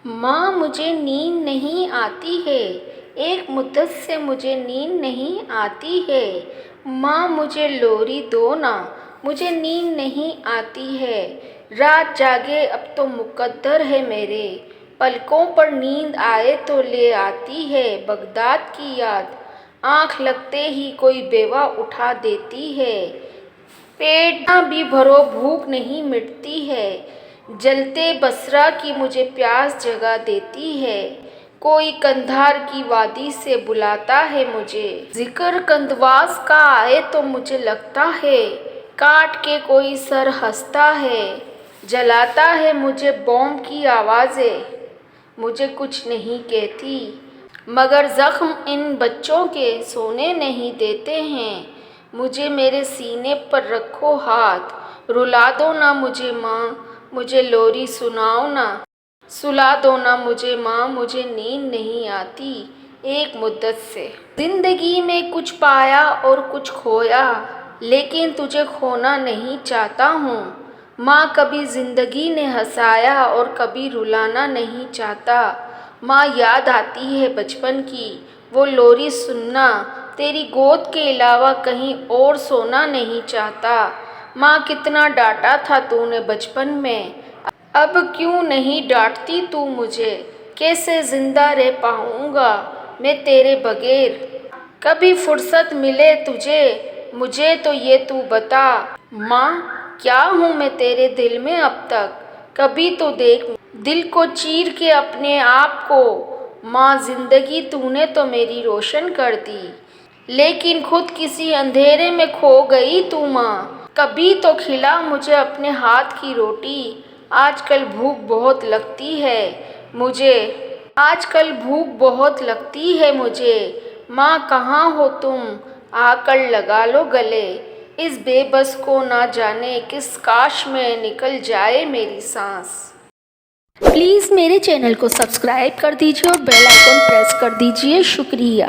माँ मुझे नींद नहीं आती है, एक मुद्दत से मुझे नींद नहीं आती है। माँ मुझे लोरी दो ना, मुझे नींद नहीं आती है। रात जागे अब तो मुकद्दर है मेरे, पलकों पर नींद आए तो ले आती है बगदाद की याद। आँख लगते ही कोई बेवा उठा देती है, पेट ना भी भरो भूख नहीं मिटती है। जलते बसरा की मुझे प्यास जगा देती है, कोई कंधार की वादी से बुलाता है मुझे। जिक्र कंदवास का आए तो मुझे लगता है, काट के कोई सर हंसता है। जलाता है मुझे बॉम्ब की आवाज़ें, मुझे कुछ नहीं कहती, मगर ज़ख्म इन बच्चों के सोने नहीं देते हैं। मुझे मेरे सीने पर रखो हाथ, रुला दो ना मुझे माँ, मुझे लोरी सुनाओ ना। सुला दो ना मुझे माँ, मुझे नींद नहीं आती एक मुद्दत से। जिंदगी में कुछ पाया और कुछ खोया, लेकिन तुझे खोना नहीं चाहता हूँ। माँ कभी ज़िंदगी ने हंसाया और कभी रुलाना नहीं चाहता। माँ याद आती है बचपन की वो लोरी सुनना, तेरी गोद के अलावा कहीं और सोना नहीं चाहता। माँ कितना डांटा था तूने बचपन में, अब क्यों नहीं डांटती तू मुझे। कैसे जिंदा रह पाऊँगा मैं तेरे बगैर, कभी फुर्सत मिले तुझे मुझे तो ये तू बता। माँ क्या हूँ मैं तेरे दिल में अब तक, कभी तो देख दिल को चीर के अपने आप को। माँ जिंदगी तूने तो मेरी रोशन कर दी, लेकिन खुद किसी अंधेरे में खो गई तू माँ। कभी तो खिला मुझे अपने हाथ की रोटी, आजकल भूख बहुत लगती है मुझे। आजकल भूख बहुत लगती है मुझे। माँ कहाँ हो तुम, आकर लगा लो गले, इस बेबस को ना जाने किस काश में निकल जाए मेरी सांस। प्लीज़ मेरे चैनल को सब्सक्राइब कर दीजिए और बेल आइकन प्रेस कर दीजिए। शुक्रिया।